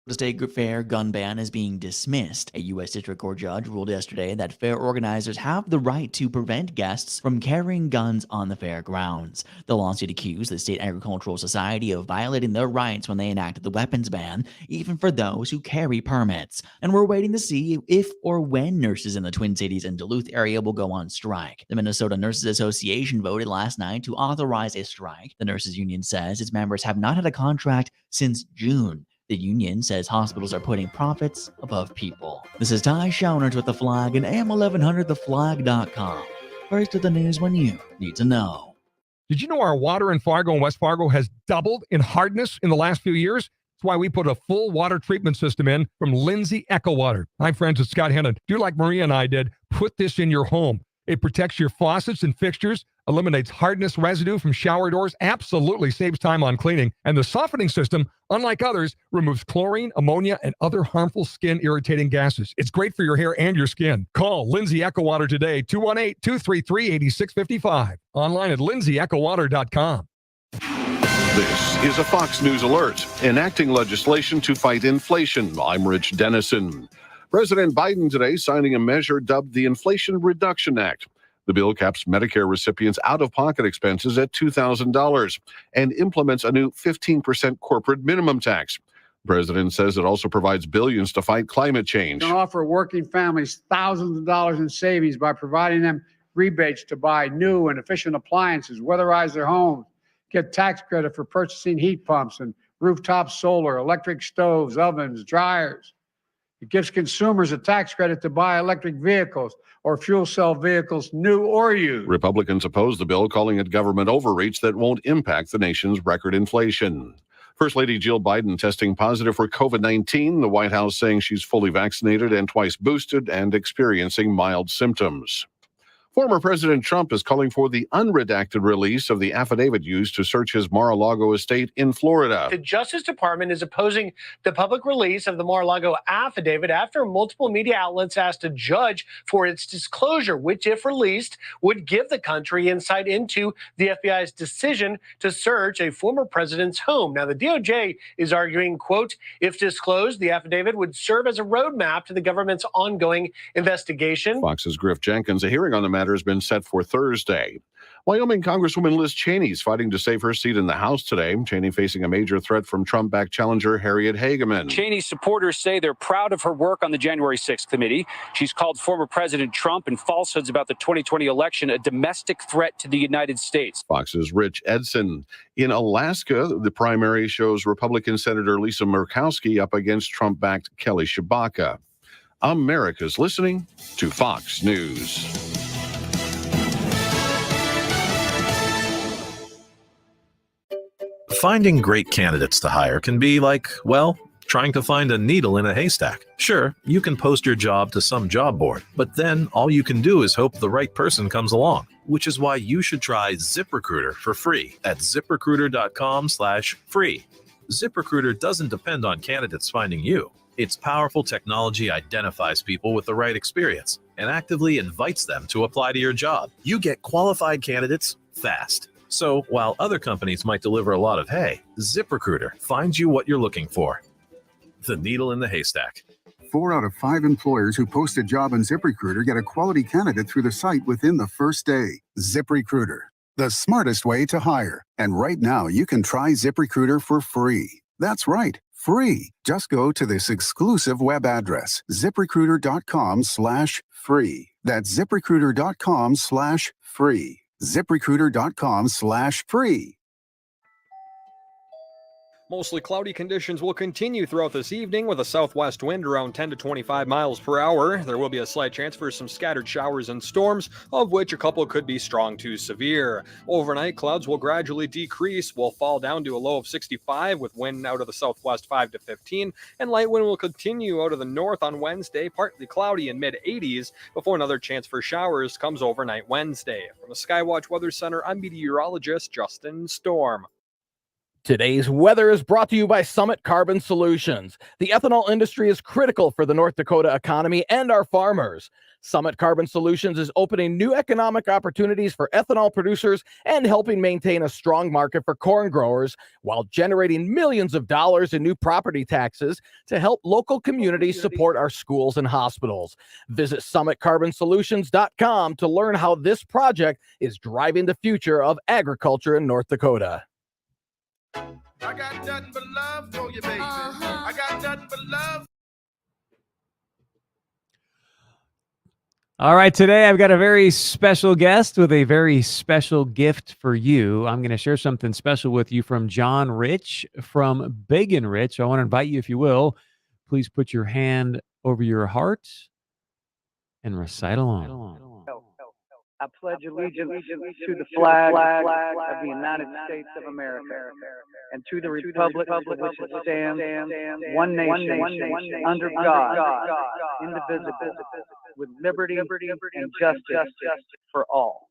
The state fair gun ban is being dismissed. A U.S. District Court judge ruled yesterday that fair organizers have the right to prevent guests from carrying guns on the fairgrounds. The lawsuit accused the State Agricultural Society of violating their rights when they enacted the weapons ban, even for those who carry permits. And we're waiting to see if or when nurses in the Twin Cities and Duluth area will go on strike. The Minnesota Nurses Association voted last night to authorize a strike. The nurses union says its members have not had a contract since June. The union says hospitals are putting profits above people. This is Ty Schoenert with The Flag and AM 1100theflag.com. First to the news when you need to know. Did you know our water in Fargo and West Fargo has doubled in hardness in the last few years? That's why we put a full water treatment system in from Lindsay Echo Water. Hi, friends, it's Scott Hennon. Do like Maria and I did, put this in your home. It protects your faucets and fixtures, eliminates hardness residue from shower doors, absolutely saves time on cleaning. And the softening system, unlike others, removes chlorine, ammonia, and other harmful skin irritating gases. It's great for your hair and your skin. Call Lindsay Echo Water today, 218-233-8655. Online at lindsayEchoWater.com. This is a Fox News alert. Enacting legislation to fight inflation. I'm Rich Dennison. President Biden today signing a measure dubbed the Inflation Reduction Act. The bill caps Medicare recipients' out-of-pocket expenses at $2,000 and implements a new 15% corporate minimum tax. The president says it also provides billions to fight climate change. It can offer working families thousands of dollars in savings by providing them rebates to buy new and efficient appliances, weatherize their homes, get tax credit for purchasing heat pumps and rooftop solar, electric stoves, ovens, dryers. It gives consumers a tax credit to buy electric vehicles or fuel cell vehicles, new or used. Republicans oppose the bill, calling it government overreach that won't impact the nation's record inflation. First Lady Jill Biden testing positive for COVID-19. The White House saying she's fully vaccinated and twice boosted and experiencing mild symptoms. Former President Trump is calling for the unredacted release of the affidavit used to search his Mar-a-Lago estate in Florida. The Justice Department is opposing the public release of the Mar-a-Lago affidavit after multiple media outlets asked a judge for its disclosure, which, if released, would give the country insight into the FBI's decision to search a former president's home. Now, the DOJ is arguing, quote, if disclosed, the affidavit would serve as a roadmap to the government's ongoing investigation. Fox's Griff Jenkins, a hearing on the matter has been set for Thursday. Wyoming Congresswoman Liz Cheney is fighting to save her seat in the House today. Cheney facing a major threat from Trump-backed challenger Harriet Hageman. Cheney's supporters say they're proud of her work on the January 6th committee. She's called former President Trump and falsehoods about the 2020 election a domestic threat to the United States. Fox's Rich Edson. In Alaska, the primary shows Republican Senator Lisa Murkowski up against Trump-backed Kelly Tshibaka. America's listening to Fox News. Finding great candidates to hire can be like, well, trying to find a needle in a haystack. Sure, you can post your job to some job board, but then all you can do is hope the right person comes along, which is why you should try ZipRecruiter for free at ZipRecruiter.com/free. ZipRecruiter doesn't depend on candidates finding you. Its powerful technology identifies people with the right experience and actively invites them to apply to your job. You get qualified candidates fast. So while other companies might deliver a lot of hay, ZipRecruiter finds you what you're looking for. The needle in the haystack. 4 out of 5 employers who post a job on ZipRecruiter get a quality candidate through the site within the first day. ZipRecruiter, the smartest way to hire. And right now, you can try ZipRecruiter for free. That's right, free. Just go to this exclusive web address, ZipRecruiter.com/free. That's ZipRecruiter.com/free. ZipRecruiter.com/free. Mostly cloudy conditions will continue throughout this evening with a southwest wind around 10 to 25 miles per hour. There will be a slight chance for some scattered showers and storms, of which a couple could be strong to severe. Overnight, clouds will gradually decrease, will fall down to a low of 65 with wind out of the southwest 5 to 15, and light wind will continue out of the north on Wednesday, partly cloudy in mid-80s, before another chance for showers comes overnight Wednesday. From the Skywatch Weather Center, I'm meteorologist Justin Storm. Today's weather is brought to you by Summit Carbon Solutions. The ethanol industry is critical for the North Dakota economy and our farmers. Summit Carbon Solutions is opening new economic opportunities for ethanol producers and helping maintain a strong market for corn growers while generating millions of dollars in new property taxes to help local communities support our schools and hospitals. Visit summitcarbonsolutions.com to learn how this project is driving the future of agriculture in North Dakota. I got nothing but love for you, baby. I got nothing but love. All right, today I've got a very special guest with a very special gift for you. I'm going to share something special with you from John Rich from Big and Rich. I want to invite you, if you will, please put your hand over your heart and recite along. I pledge allegiance to the flag of the United States of America and to the republic for which it stands, one nation, under God, indivisible, with liberty and justice for all.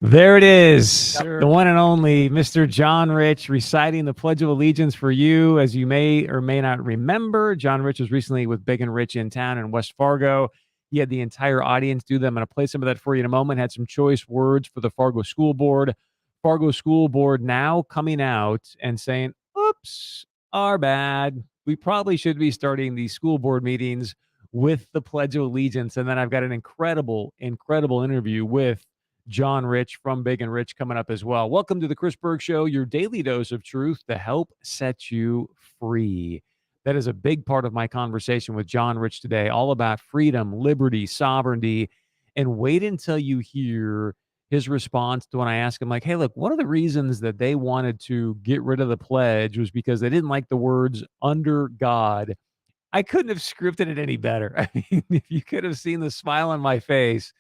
There it is, the one and only Mr. John Rich reciting the Pledge of Allegiance for you. As you may or may not remember, John Rich was recently with Big and Rich in town in West Fargo. He had the entire audience do them. I'm going to play some of that for you in a moment. Had some choice words for the Fargo School Board. Fargo School Board now coming out and saying, oops, our bad. We probably should be starting these school board meetings with the Pledge of Allegiance. And then I've got an incredible interview with John Rich from Big and Rich coming up as well. Welcome to the Chris Berg Show, your daily dose of truth to help set you free. That is a big part of my conversation with John Rich today, all about freedom, liberty, sovereignty. And wait until you hear his response to when I asked him, like, hey, look, one of the reasons that they wanted to get rid of the pledge was because they didn't like the words under God. I couldn't have scripted it any better. I mean, if you could have seen the smile on my face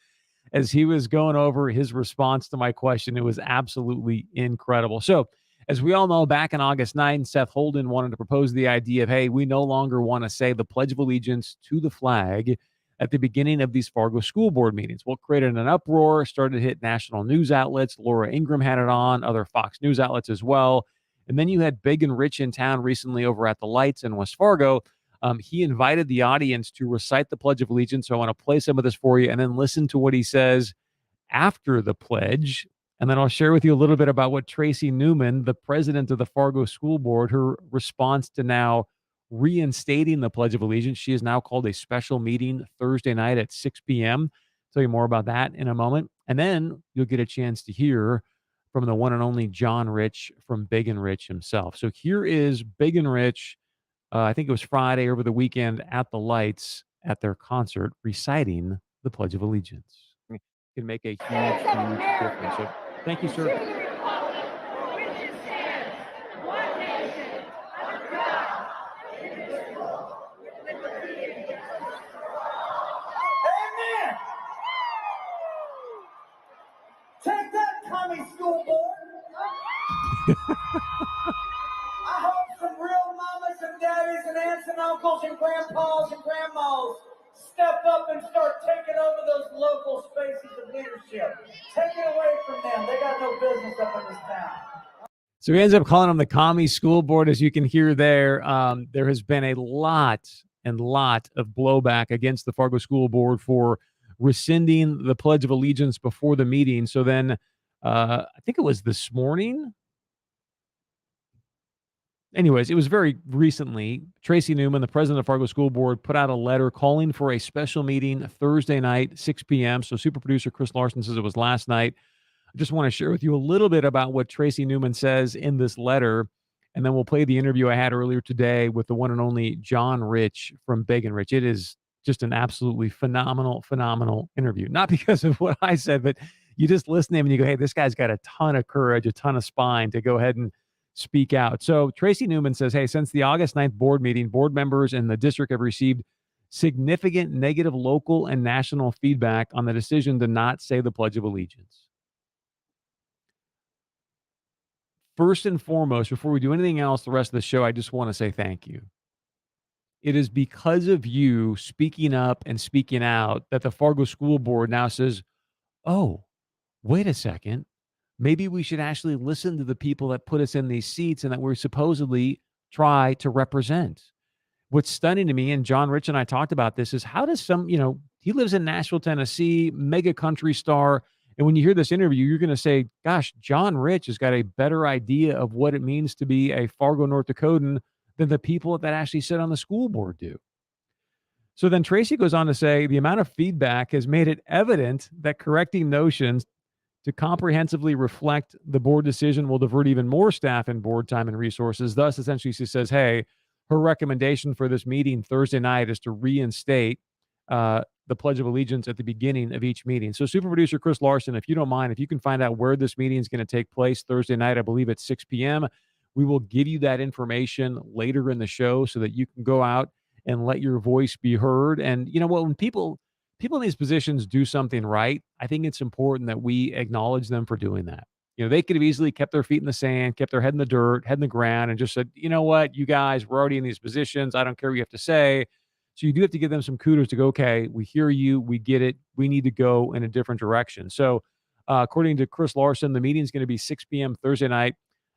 as he was going over his response to my question, it was absolutely incredible. So, as we all know, back on August 9th, Seth Holden wanted to propose the idea of, hey, we no longer want to say the Pledge of Allegiance to the flag at the beginning of these Fargo School Board meetings. Well, it created an uproar, started to hit national news outlets. Laura Ingraham had it on, other Fox News outlets as well. And then you had Big and Rich in town recently over at the Lights in West Fargo. He invited the audience to recite the Pledge of Allegiance. So I want to play some of this for you and then listen to what he says after the pledge. And then I'll share with you a little bit about what Tracy Newman, the president of the Fargo School Board, her response to now reinstating the Pledge of Allegiance. She has now called a special meeting Thursday night at 6 p.m. Tell you more about that in a moment. And then you'll get a chance to hear from the one and only John Rich from Big and Rich himself. So here is Big and Rich. I think it was Friday over the weekend at the Lights at their concert reciting the Pledge of Allegiance. It can make a huge difference. So thank you, sir. Take that, commie school board. I hope some real mamas and daddies and aunts and uncles and grandpas and grandmas step up and start taking over those local spaces of leadership. Take it away from them. They got no business up in this town. So he ends up calling them the commie school board, as you can hear there. There has been a lot of blowback against the Fargo School Board for rescinding the Pledge of Allegiance before the meeting. So then I think it was this morning. Anyways, it was very recently. Tracy Newman, the president of Fargo School Board, put out a letter calling for a special meeting Thursday night, 6 p.m. So super producer Chris Larson says it was last night. I just want to share with you a little bit about what Tracy Newman says in this letter, and then we'll play the interview I had earlier today with the one and only John Rich from Big and Rich. It is just an absolutely phenomenal interview. Not because of what I said, but you just listen to him and you go, hey, this guy's got a ton of courage, a ton of spine to go ahead and speak out. So Tracy Newman says, hey, since the August 9th board meeting, board members in the district have received significant negative local and national feedback on the decision to not say the Pledge of Allegiance. First and foremost, before we do anything else the rest of the show, I just want to say thank you. It is because of you speaking up and speaking out that the Fargo School Board now says, oh, wait a second. maybe we should actually listen to the people that put us in these seats and that we're supposedly try to represent. What's stunning to me, and John Rich and I talked about this, is how does he lives in Nashville, Tennessee, mega country star. And when you hear this interview, you're going to say, gosh, John Rich has got a better idea of what it means to be a Fargo, North Dakotan than the people that actually sit on the school board do. So then Tracy goes on to say the amount of feedback has made it evident that correcting notions to comprehensively reflect the board decision will divert even more staff and board time and resources. Thus, essentially, she says, hey, her recommendation for this meeting Thursday night is to reinstate the Pledge of Allegiance at the beginning of each meeting. So super producer Chris Larson, if you don't mind, if you can find out where this meeting is going to take place Thursday night, I believe at 6 p.m., we will give you that information later in the show so that you can go out and let your voice be heard. And you know what, when people in these positions do something right, I think it's important that we acknowledge them for doing that. They could have easily kept their feet in the sand, kept their head in the dirt, head in the ground, and just said, you know what, you guys, we're already in these positions. I don't care what you have to say. So you do have to give them some kudos to go, okay, we hear you, we get it, we need to go in a different direction. So according to Chris Larson, the meeting is going to be 6 p.m. Thursday night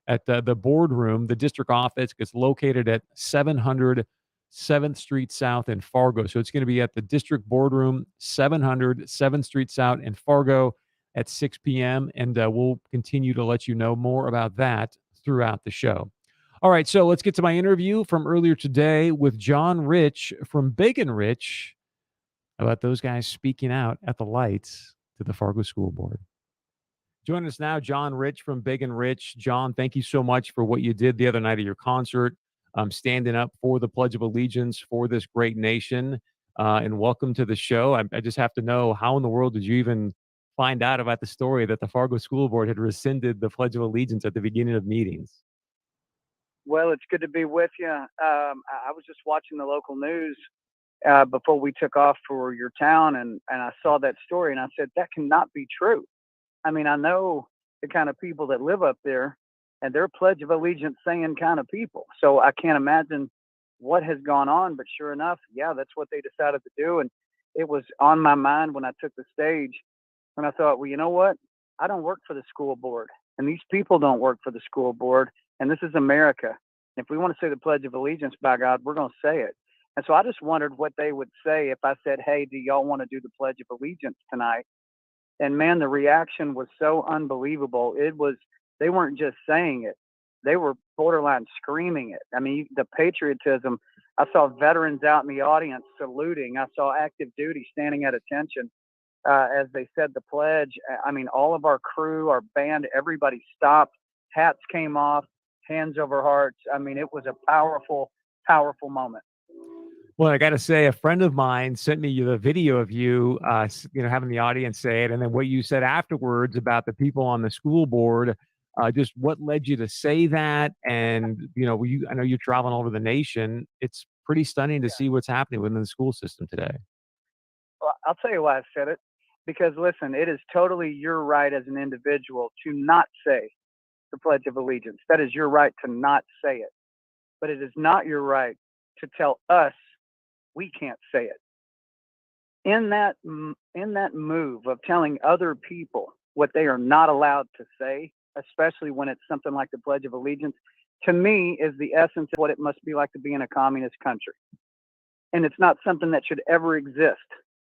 at the boardroom. The district office gets located at 700 7th Street South in Fargo. So it's going to be at the district boardroom, 700 7th Street South in Fargo at 6 p.m. And we'll continue to let you know more about that throughout the show. All right, so let's get to my interview from earlier today with John Rich from Big and Rich about those guys speaking out at the lights to the Fargo School Board. Join us now, John Rich from Big and Rich. John, thank you so much for what you did the other night at your concert, standing up for the Pledge of Allegiance for this great nation. And welcome to the show. I just have to know, how in the world did you even find out about the story that the Fargo School Board had rescinded the Pledge of Allegiance at the beginning of meetings? Well, it's good to be with you. I was just watching the local news before we took off for your town, and I saw that story, and I said, that cannot be true. I mean, I know the kind of people that live up there, and they're Pledge of Allegiance saying kind of people. So I can't imagine what has gone on, but sure enough, yeah, that's what they decided to do. And it was on my mind when I took the stage, and I thought, well, you know what? I don't work for the school board, and these people don't work for the school board, and this is America. If we want to say the Pledge of Allegiance, by God, we're going to say it. And so I just wondered what they would say if I said, hey, do y'all want to do the Pledge of Allegiance tonight? And man, the reaction was so unbelievable. They weren't just saying it. They were borderline screaming it. I mean, the patriotism, I saw veterans out in the audience saluting. I saw active duty standing at attention as they said the pledge. I mean, all of our crew, our band, everybody stopped. Hats came off, hands over hearts. I mean, it was a powerful, powerful moment. Well, I got to say, a friend of mine sent me the video of you, having the audience say it, and then what you said afterwards about the people on the school board. Just what led you to say that? And I know you're traveling all over the nation. It's pretty stunning to see what's happening within the school system today. Well, I'll tell you why I said it. Because listen, it is totally your right as an individual to not say the Pledge of Allegiance. That is your right to not say it. But it is not your right to tell us we can't say it. In that move of telling other people what they are not allowed to say, especially when it's something like the Pledge of Allegiance, to me is the essence of what it must be like to be in a communist country. And it's not something that should ever exist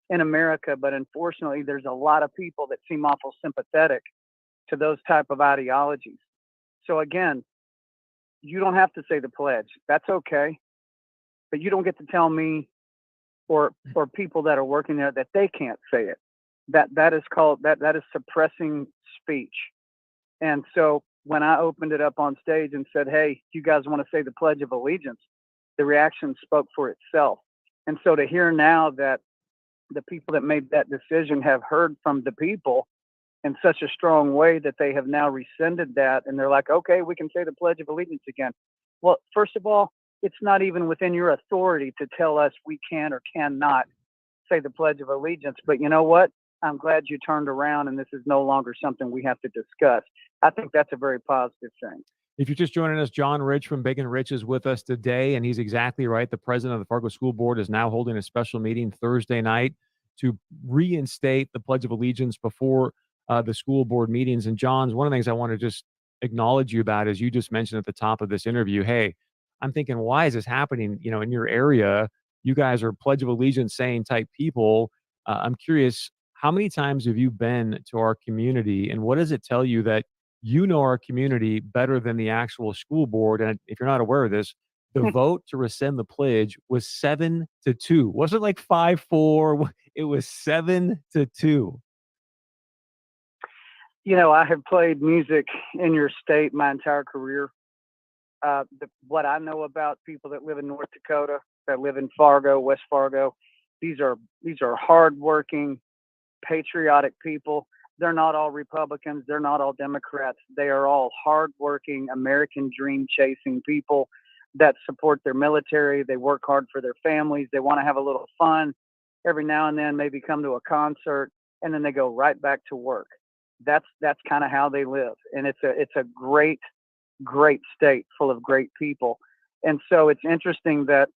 in America, but unfortunately there's a lot of people that seem awful sympathetic to those type of ideologies. So again, you don't have to say the pledge. That's okay. But you don't get to tell me or people that are working there that they can't say it. That is suppressing speech. And so when I opened it up on stage and said, hey, you guys want to say the Pledge of Allegiance, the reaction spoke for itself. And so to hear now that the people that made that decision have heard from the people in such a strong way that they have now rescinded that, and they're like, okay, we can say the Pledge of Allegiance again. Well, first of all, it's not even within your authority to tell us we can or cannot say the Pledge of Allegiance. But you know what? I'm glad you turned around and this is no longer something we have to discuss. I think that's a very positive thing. If you're just joining us, John Rich from Big and Rich is with us today, and he's exactly right. The president of the Fargo School Board is now holding a special meeting Thursday night to reinstate the Pledge of Allegiance before the school board meetings. And John's, one of the things I want to just acknowledge you about is you just mentioned at the top of this interview, hey, I'm thinking, why is this happening? In your area, you guys are Pledge of Allegiance saying type people. I'm curious, how many times have you been to our community, and what does it tell you that you know our community better than the actual school board? And if you're not aware of this, the vote to rescind the pledge was 7-2. Wasn't like 5-4. It was 7-2. I have played music in your state my entire career. What I know about people that live in North Dakota, that live in Fargo, West Fargo, these are hardworking, patriotic people. They're not all Republicans. They're not all Democrats. They are all hardworking, American dream chasing people that support their military. They work hard for their families. They want to have a little fun every now and then, maybe come to a concert, and then they go right back to work. That's kind of how they live. And it's a great state full of great people. And so it's interesting that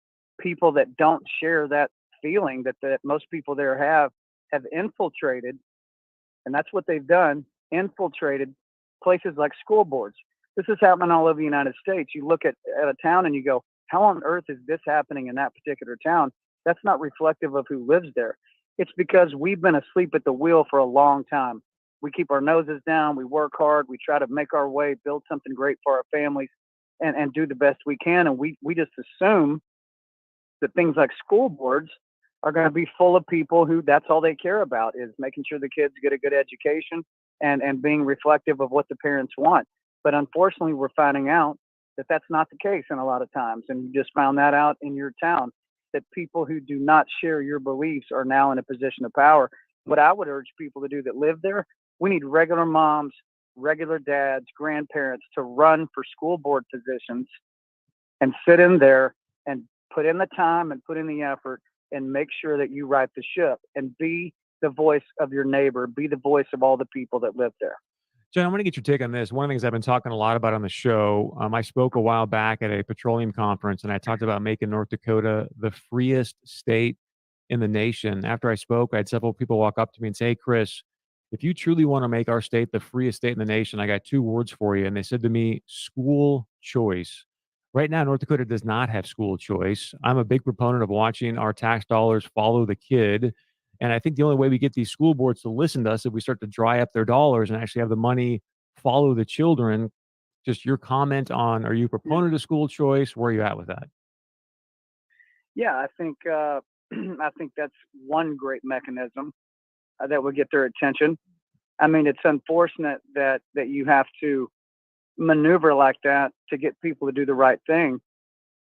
people that don't share that feeling that most people there have infiltrated, and that's what they've done, infiltrated places like school boards. This is happening all over the United States. You look at a town and you go, how on earth is this happening in that particular town? That's not reflective of who lives there. It's because we've been asleep at the wheel for a long time. We keep our noses down. We work hard. We try to make our way, build something great for our families, and do the best we can. And we just assume that things like school boards are going to be full of people who that's all they care about is making sure the kids get a good education and being reflective of what the parents want. But unfortunately, we're finding out that that's not the case in a lot of times. And you just found that out in your town, that people who do not share your beliefs are now in a position of power. What I would urge people to do that live there, we need regular moms, regular dads, grandparents to run for school board positions and sit in there and put in the time and put in the effort and make sure that you right the ship and be the voice of your neighbor, be the voice of all the people that live there. John, I want to get your take on this. One of the things I've been talking a lot about on the show, I spoke a while back at a petroleum conference, and I talked about making North Dakota the freest state in the nation. After I spoke, I had several people walk up to me and say, hey, Chris, if you truly want to make our state the freest state in the nation, I got 2 words for you. And they said to me, school choice. Right now, North Dakota does not have school choice. I'm a big proponent of watching our tax dollars follow the kid. And I think the only way we get these school boards to listen to us is if we start to dry up their dollars and actually have the money follow the children. Just your comment on, are you a proponent of school choice? Where are you at with that? Yeah, I think that's one great mechanism that would get their attention. I mean, it's unfortunate that you have to maneuver like that to get people to do the right thing.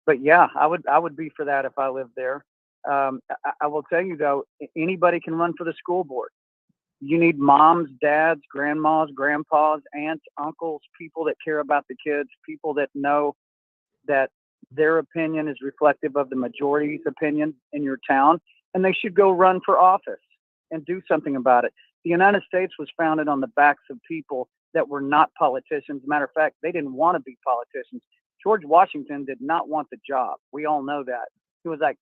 But yeah, I would be for that if I lived there. I will tell you though, anybody can run for the school board. You need moms, dads, grandmas, grandpas, aunts, uncles, people that care about the kids, people that know that their opinion is reflective of the majority's opinion in your town, and they should go run for office and do something about it. The United States was founded on the backs of people that were not politicians. Matter of fact, they didn't want to be politicians. George Washington did not want the job. We all know that. He was like,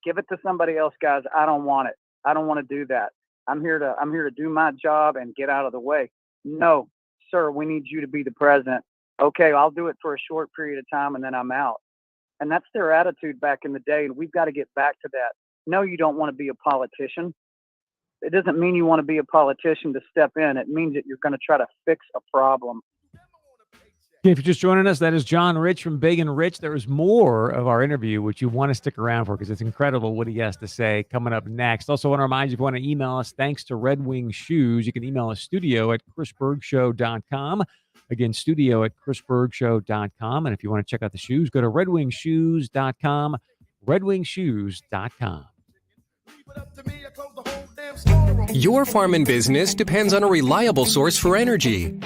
give it to somebody else, guys. I don't want it. I don't want to do that. I'm here to do my job and get out of the way. No, sir, we need you to be the president. Okay, I'll do it for a short period of time and then I'm out. And that's their attitude back in the day. And we've got to get back to that. No, you don't want to be a politician. It doesn't mean you want to be a politician to step in. It means that you're going to try to fix a problem. If you're just joining us, that is John Rich from Big and Rich. There is more of our interview, which you want to stick around for because it's incredible what he has to say coming up next. Also want to remind you, if you want to email us, thanks to Red Wing Shoes, you can email us studio@chrisbergshow.com. Again, studio@chrisbergshow.com. And if you want to check out the shoes, go to redwingshoes.com, redwingshoes.com. Your farm and business depends on a reliable source for energy.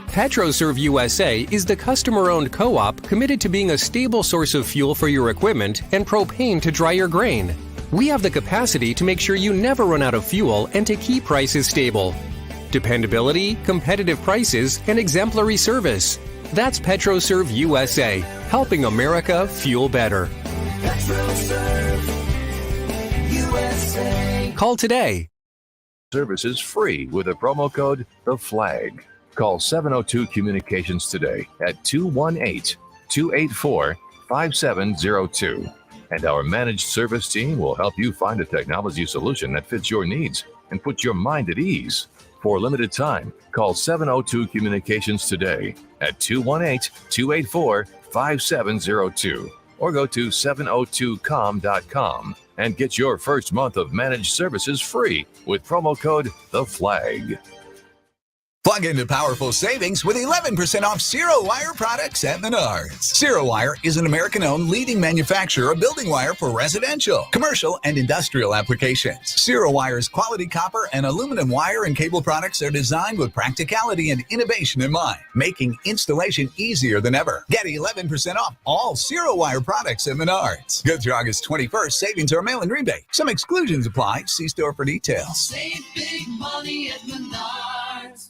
PetroServe USA is the customer-owned co-op committed to being a stable source of fuel for your equipment and propane to dry your grain. We have the capacity to make sure you never run out of fuel and to keep prices stable. Dependability, competitive prices, and exemplary service. That's PetroServe USA, helping America fuel better. PetroServe USA. Call today. services free with a promo code The Flag. Call 702 Communications today at 218-284-5702. And our managed service team will help you find a technology solution that fits your needs and puts your mind at ease. For a limited time, call 702 Communications today at 218-284-5702 or go to 702com.com and get your first month of managed services free with promo code The Flag. Plug into powerful savings with 11% off Zero Wire products at Menards. Zero Wire is an American-owned leading manufacturer of building wire for residential, commercial, and industrial applications. Zero Wire's quality copper and aluminum wire and cable products are designed with practicality and innovation in mind, making installation easier than ever. Get 11% off all Zero Wire products at Menards. Good through August 21st. Savings are mail-in rebate. Some exclusions apply. See store for details. Save big money at Menards.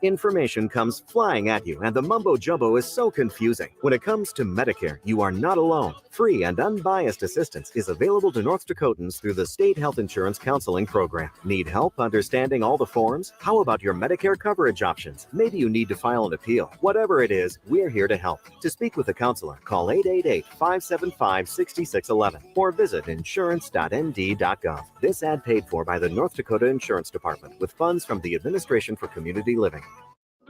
Information comes flying at you, and the mumbo jumbo is so confusing. When it comes to Medicare, you are not alone. Free and unbiased assistance is available to North Dakotans through the State Health Insurance Counseling Program. Need help understanding all the forms? How about your Medicare coverage options? Maybe you need to file an appeal. Whatever it is, we're here to help. To speak with a counselor, call 888-575-6611 or visit insurance.nd.gov. This ad paid for by the North Dakota Insurance Department with funds from the Administration for Community Living.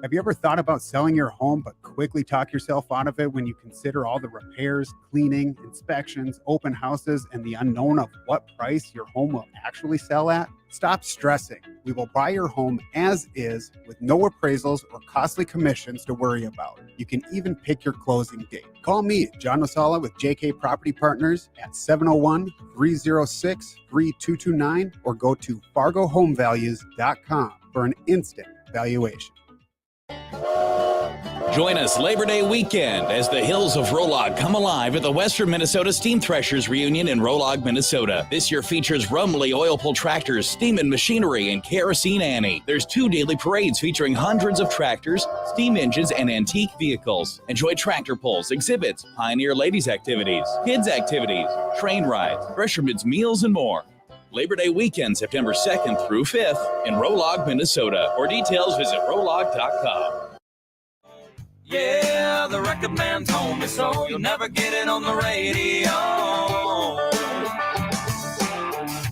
Have you ever thought about selling your home but quickly talk yourself out of it when you consider all the repairs, cleaning, inspections, open houses, and the unknown of what price your home will actually sell at? Stop stressing. We will buy your home as is with no appraisals or costly commissions to worry about. You can even pick your closing date. Call me, John Masala with JK Property Partners at 701-306-3229 or go to fargohomevalues.com for an instant valuation. Join us Labor Day weekend as the hills of Rolog come alive at the Western Minnesota Steam Threshers Reunion in Rolog, Minnesota. This year features Rumley oil pull tractors, steam and machinery, and Kerosene Annie. There's 2 daily parades featuring hundreds of tractors, steam engines, and antique vehicles. Enjoy tractor pulls, exhibits, pioneer ladies activities, kids activities, train rides, Thresherman's meals, and more. Labor Day weekend, September 2nd through 5th in Rolog, Minnesota. For details, visit rolog.com. Yeah, the record man told me so. You'll never get it on the radio.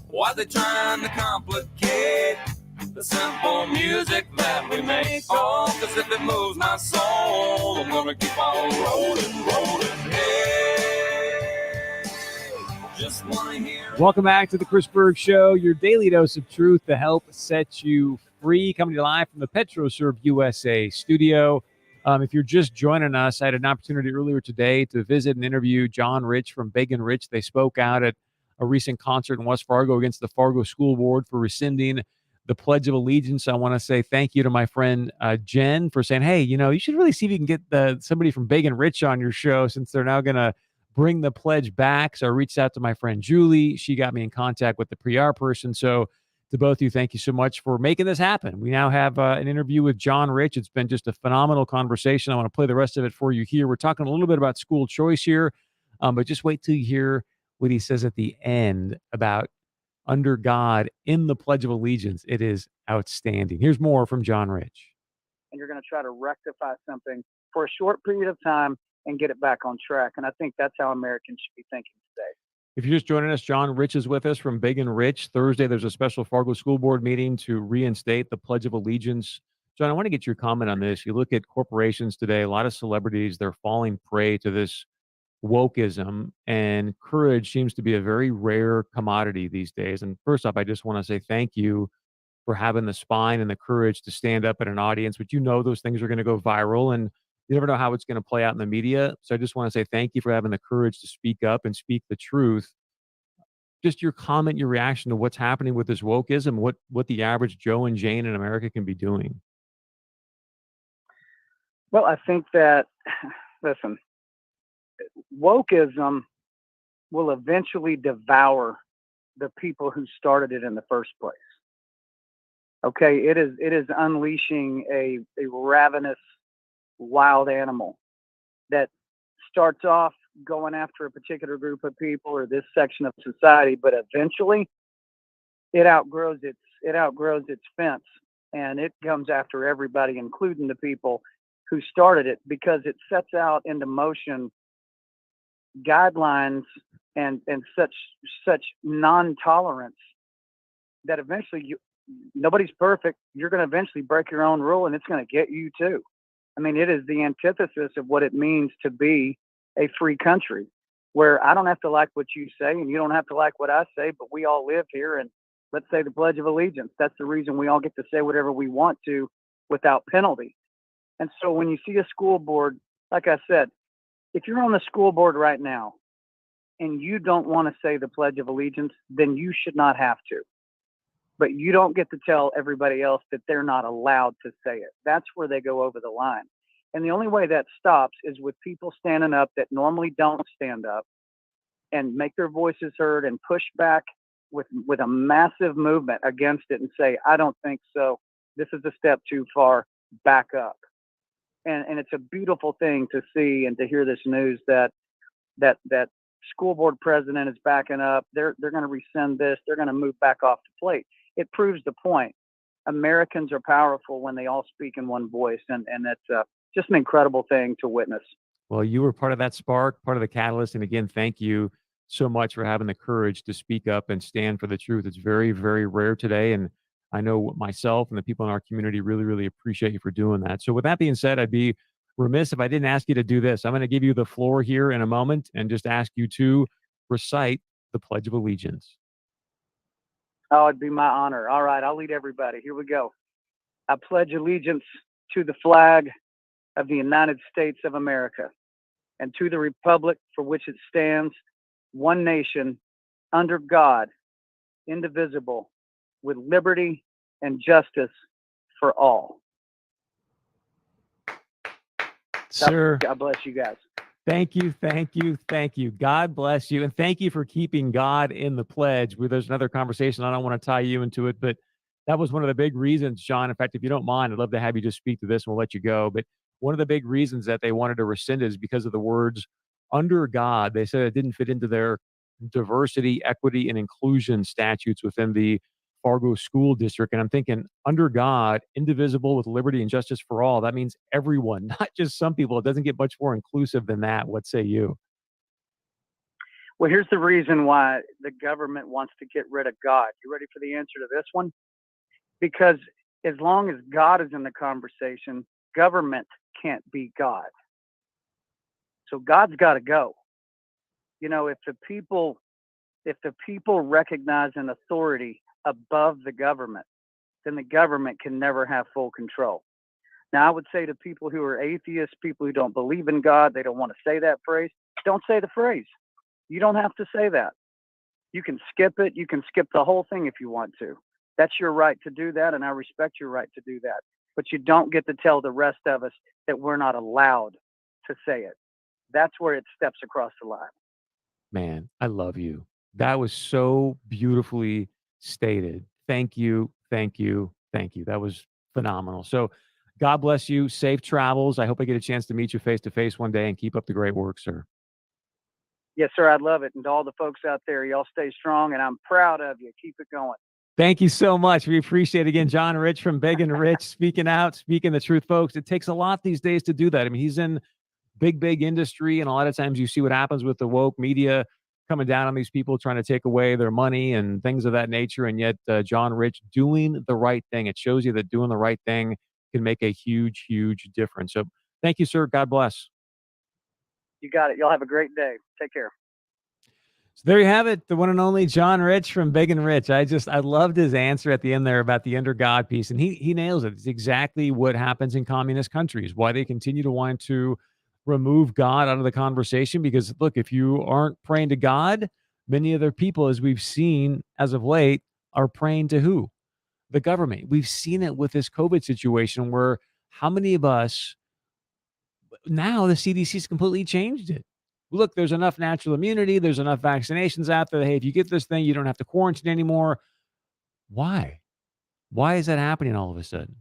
Why they trying to complicate the simple music that we make? Oh, cause if it moves my soul, I'm gonna keep on rolling. Hey, just wanna hear. Welcome back to the Chris Berg Show, your daily dose of truth to help set you free. Coming to you live from the PetroServe USA studio. If you're just joining us, I had an opportunity earlier today to visit and interview John Rich from Big and Rich. They spoke out at a recent concert in West Fargo against the Fargo School Board for rescinding the Pledge of Allegiance. I want to say thank you to my friend Jen for saying, hey, you should really see if you can get somebody from Big and Rich on your show since they're now going to bring the pledge back. So I reached out to my friend Julie. She got me in contact with the PR person. So to both of you, thank you so much for making this happen. We now have an interview with John Rich. It's been just a phenomenal conversation. I want to play the rest of it for you here. We're talking a little bit about school choice here, but just wait till you hear what he says at the end about under God in the Pledge of Allegiance. It is outstanding. Here's more from John Rich. And you're going to try to rectify something for a short period of time and get it back on track. And I think that's how Americans should be thinking today. If you're just joining us, John Rich is with us from Big and Rich. Thursday, there's a special Fargo School Board meeting to reinstate the Pledge of Allegiance. John, I want to get your comment on this. You look at corporations today, a lot of celebrities, they're falling prey to this wokeism, and courage seems to be a very rare commodity these days. And first off, I just want to say thank you for having the spine and the courage to stand up at an audience, but those things are going to go viral, and you never know how it's going to play out in the media. So I just want to say thank you for having the courage to speak up and speak the truth. Just your comment, your reaction to what's happening with this wokeism, what the average Joe and Jane in America can be doing. Well, I think that, listen, wokeism will eventually devour the people who started it in the first place. Okay, it is unleashing a ravenous wild animal that starts off going after a particular group of people or this section of society, but eventually it outgrows it outgrows its fence, and it comes after everybody, including the people who started it, because it sets out into motion guidelines and such non-tolerance that eventually nobody's perfect. You're going to eventually break your own rule, and it's going to get you too. I mean, it is the antithesis of what it means to be a free country, where I don't have to like what you say and you don't have to like what I say, but we all live here, and let's say the Pledge of Allegiance. That's the reason we all get to say whatever we want to without penalty. And so when you see a school board, like I said, if you're on the school board right now and you don't want to say the Pledge of Allegiance, then you should not have to. But you don't get to tell everybody else that they're not allowed to say it. That's where they go over the line. And the only way that stops is with people standing up that normally don't stand up and make their voices heard and push back with a massive movement against it and say, I don't think so. This is a step too far. Back up. And it's a beautiful thing to see and to hear this news that school board president is backing up. They're going to rescind this. They're going to move back off the plate. It proves the point. Americans are powerful when they all speak in one voice, and it's just an incredible thing to witness. Well, you were part of that spark, part of the catalyst. And again, thank you so much for having the courage to speak up and stand for the truth. It's very, very rare today. And I know myself and the people in our community really, really appreciate you for doing that. So with that being said, I'd be remiss if I didn't ask you to do this. I'm going to give you the floor here in a moment and just ask you to recite the Pledge of Allegiance. Oh, it'd be my honor. All right, I'll lead everybody. Here we go. I pledge allegiance to the flag of the United States of America and to the republic for which it stands, one nation, under God, indivisible, with liberty and justice for all. Sir, God bless you guys. thank you, thank you, thank you. God bless you. And thank you for keeping God in the pledge. There's another conversation. I don't want to tie you into it, but that was one of the big reasons, John. In fact, if you don't mind, I'd love to have you just speak to this and we'll let you go. But one of the big reasons that they wanted to rescind it is because of the words under God. They said it didn't fit into their diversity, equity, and inclusion statutes within the Fargo School District. And I'm thinking, under God, indivisible with liberty and justice for all. That means everyone, not just some people. It doesn't get much more inclusive than that. What say you? Well, here's the reason why the government wants to get rid of God. You ready for the answer to this one? Because as long as God is in the conversation, government can't be God. So God's got to go. You know, if the people recognize an authority above the government, then the government can never have full control. Now, I would say to people who are atheists, people who don't believe in God, they don't want to say that phrase, don't say the phrase. You don't have to say that. You can skip it. You can skip the whole thing if you want to. That's your right to do that, and I respect your right to do that. But you don't get to tell the rest of us that we're not allowed to say it. That's where it steps across the line. Man, I love you. That was so beautifully stated. Thank you, thank you, thank you. That was phenomenal. So God bless you. Safe travels. I hope I get a chance to meet you face to face one day, and keep up the great work, sir. Yes, sir. I'd love it. And to all the folks out there, y'all stay strong, and I'm proud of you. Keep it going. Thank you so much. We appreciate it. Again, John Rich from Big and Rich, speaking out, speaking the truth, folks. It takes a lot these days to do that. I mean, he's in big industry, and a lot of times you see what happens with the woke media coming down on these people, trying to take away their money and things of that nature. And yet John Rich doing the right thing. It shows you that doing the right thing can make a huge difference. So thank you, sir. God bless. You got it. Y'all have a great day. Take care. So there you have it, the one and only John Rich from Big and Rich. I loved his answer at the end there about the under God piece, and he nails it. It's exactly what happens in communist countries, why they continue to want to remove God out of the conversation. Because look, if you aren't praying to God, many other people, as we've seen as of late, are praying to who? The government. We've seen it with this COVID situation, where how many of us now the CDC's completely changed it. Look, there's enough natural immunity. There's enough vaccinations out there. Hey, if you get this thing, you don't have to quarantine anymore. Why? Why is that happening all of a sudden?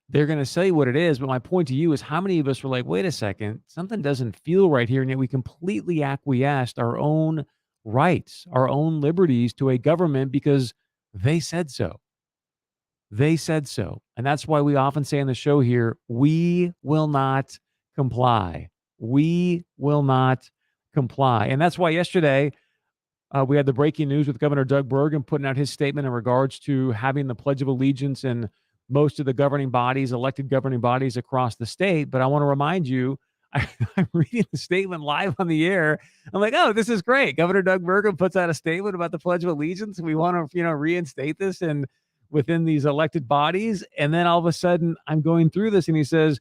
They're going to say what it is. But my point to you is, how many of us were like, wait a second, something doesn't feel right here. And yet we completely acquiesced our own rights, our own liberties to a government because they said so. They said so. And that's why we often say on the show here, we will not comply. We will not comply. And that's why yesterday we had the breaking news with Governor Doug Burgum putting out his statement in regards to having the Pledge of Allegiance in most of the governing bodies, elected governing bodies across the state. But I want to remind you, I'm reading the statement live on the air. I'm like, oh, this is great. Governor Doug Burgum puts out a statement about the Pledge of Allegiance. We want to, reinstate this and within these elected bodies. And then all of a sudden I'm going through this and he says,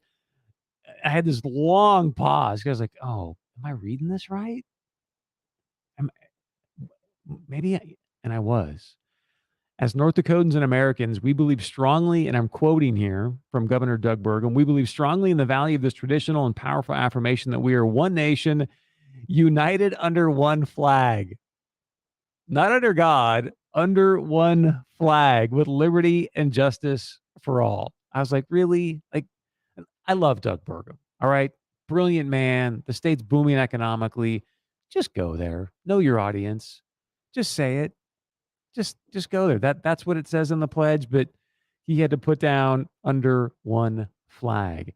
I had this long pause. I was like, oh, am I reading this right? And I was. As North Dakotans and Americans, we believe strongly, and I'm quoting here from Governor Doug Burgum, we believe strongly in the value of this traditional and powerful affirmation that we are one nation, united under one flag. Not under God, under one flag with liberty and justice for all. I was like, really? Like, I love Doug Burgum. All right. Brilliant man. The state's booming economically. Just go there. Know your audience. Just say it. Just go there. That's what it says in the pledge, but he had to put down under one flag.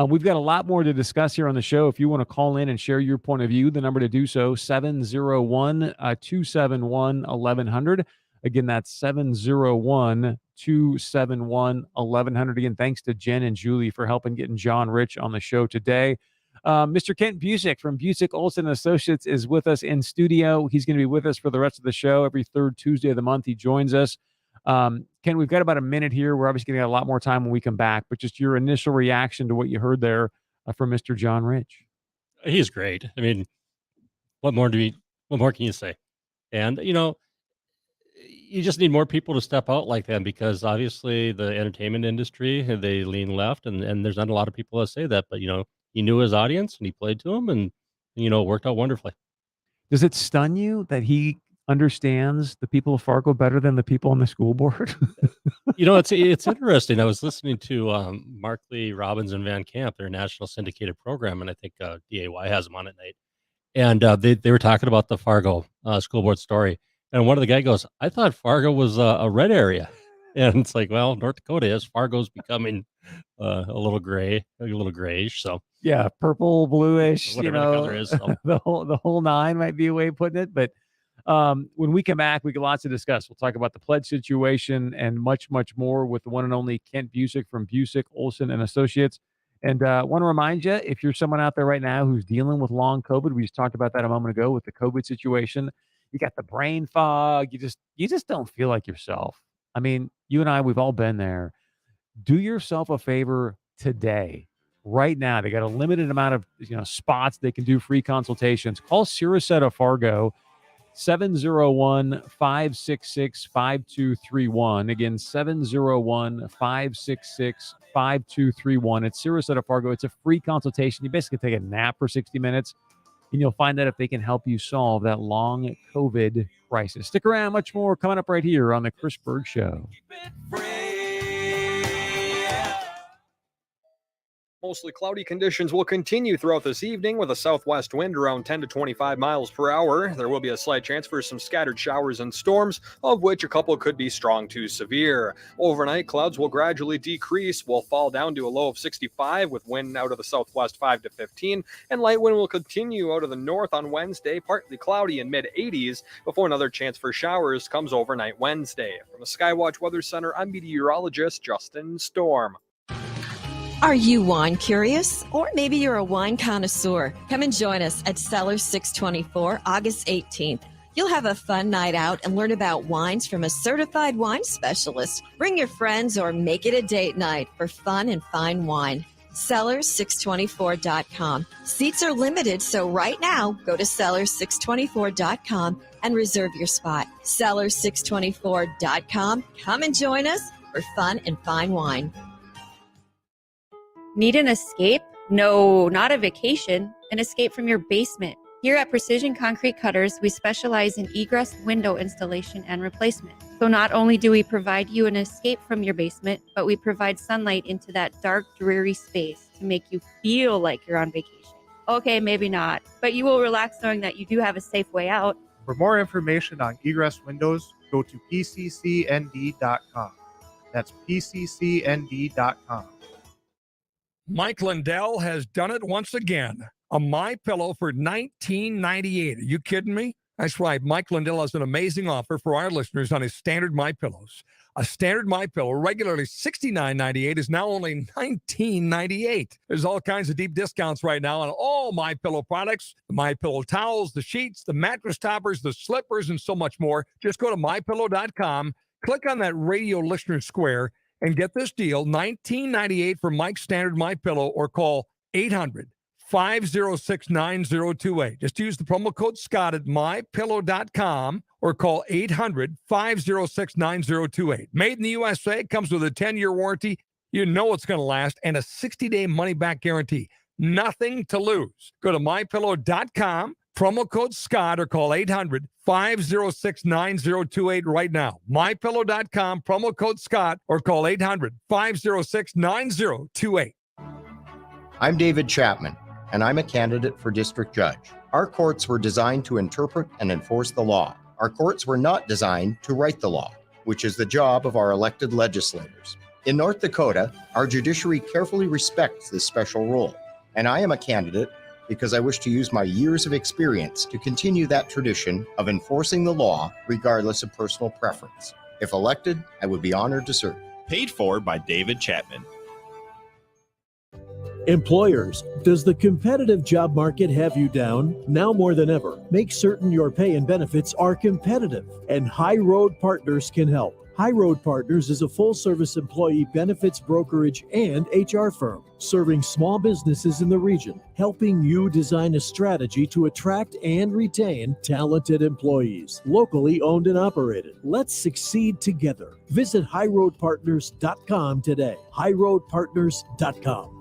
We've got a lot more to discuss here on the show. If you want to call in and share your point of view, the number to do so, 701-271-1100. Again, that's 701-271-1100. Again, thanks to Jen and Julie for helping getting John Rich on the show today. Mr. Kent Busick from Busick, Olson & Associates is with us in studio. He's going to be with us for the rest of the show. Every third Tuesday of the month, he joins us. Ken, we've got about a minute here. We're obviously going to get a lot more time when we come back, but just your initial reaction to what you heard there from Mr. John Rich. He's great. I mean, what more can you say? And, you just need more people to step out like that because obviously the entertainment industry, they lean left and there's not a lot of people that say that, but, he knew his audience and he played to them and it worked out wonderfully. Does it stun you that he understands the people of Fargo better than the people on the school board? It's interesting. I was listening to Mark Lee, Robbins, and Van Camp, their national syndicated program, and I think DAY has them on at night. And they were talking about the Fargo school board story. And one of the guy goes, I thought Fargo was a red area. And it's like, well, North Dakota is. Fargo's becoming a little grayish. So yeah, purple, bluish, whatever the color is. So. the whole nine might be a way of putting it. But when we come back, we got lots to discuss. We'll talk about the pledge situation and much, much more with the one and only Kent Busick from Busick, Olson & Associates. And I want to remind you, if you're someone out there right now who's dealing with long COVID, we just talked about that a moment ago with the COVID situation. You got the brain fog. You just don't feel like yourself. I mean, you and I, we've all been there. Do yourself a favor today, right now. They got a limited amount of spots they can do free consultations. Call Siraceta Fargo, 701-566-5231. Again, 701-566-5231. It's Siraceta Fargo. It's a free consultation. You basically take a nap for 60 minutes, and you'll find out if they can help you solve that long COVID crisis. Stick around. Much more coming up right here on the Chris Berg Show. Mostly cloudy conditions will continue throughout this evening with a southwest wind around 10 to 25 miles per hour. There will be a slight chance for some scattered showers and storms, of which a couple could be strong to severe. Overnight, clouds will gradually decrease, will fall down to a low of 65 with wind out of the southwest 5 to 15, and light wind will continue out of the north on Wednesday, partly cloudy in mid-80s, before another chance for showers comes overnight Wednesday. From the Skywatch Weather Center, I'm meteorologist Justin Storm. Are you wine curious? Or maybe you're a wine connoisseur. Come and join us at Cellar 624, August 18th. You'll have a fun night out and learn about wines from a certified wine specialist. Bring your friends or make it a date night for fun and fine wine. Cellar624.com. Seats are limited, so right now, go to Cellar624.com and reserve your spot. Cellar624.com. Come and join us for fun and fine wine. Need an escape? No, not a vacation. An escape from your basement. Here at Precision Concrete Cutters, we specialize in egress window installation and replacement. So not only do we provide you an escape from your basement, but we provide sunlight into that dark, dreary space to make you feel like you're on vacation. Okay, maybe not, but you will relax knowing that you do have a safe way out. For more information on egress windows, go to pccnd.com. That's pccnd.com. Mike Lindell has done it once again. A My Pillow for $19.98. Are you kidding me? That's right. Mike Lindell has an amazing offer for our listeners on his standard My Pillows. A standard My Pillow, regularly $69.98, is now only $19.98. There's all kinds of deep discounts right now on all My Pillow products, the My Pillow towels, the sheets, the mattress toppers, the slippers, and so much more. Just go to mypillow.com, click on that radio listener square, and get this deal, $19.98 for Mike's standard My Pillow, or call 800-506-9028. Just use the promo code Scott at mypillow.com or call 800-506-9028. Made in the USA, comes with a 10-year warranty. You know it's going to last, and a 60-day money-back guarantee. Nothing to lose. Go to mypillow.com, promo code Scott, or call 800-506-9028 right now. mypillow.com, promo code Scott, or call 800-506-9028. I'm David Chapman, and I'm a candidate for district judge. Our courts were designed to interpret and enforce the law. Our courts were not designed to write the law, which is the job of our elected legislators. In North Dakota, our judiciary carefully respects this special role, and I am a candidate because I wish to use my years of experience to continue that tradition of enforcing the law regardless of personal preference. If elected, I would be honored to serve. Paid for by David Chapman. Employers, does the competitive job market have you down? Now more than ever, make certain your pay and benefits are competitive, and High Road Partners can help. High Road Partners is a full-service employee benefits brokerage and HR firm, serving small businesses in the region, helping you design a strategy to attract and retain talented employees, locally owned and operated. Let's succeed together. Visit highroadpartners.com today. highroadpartners.com.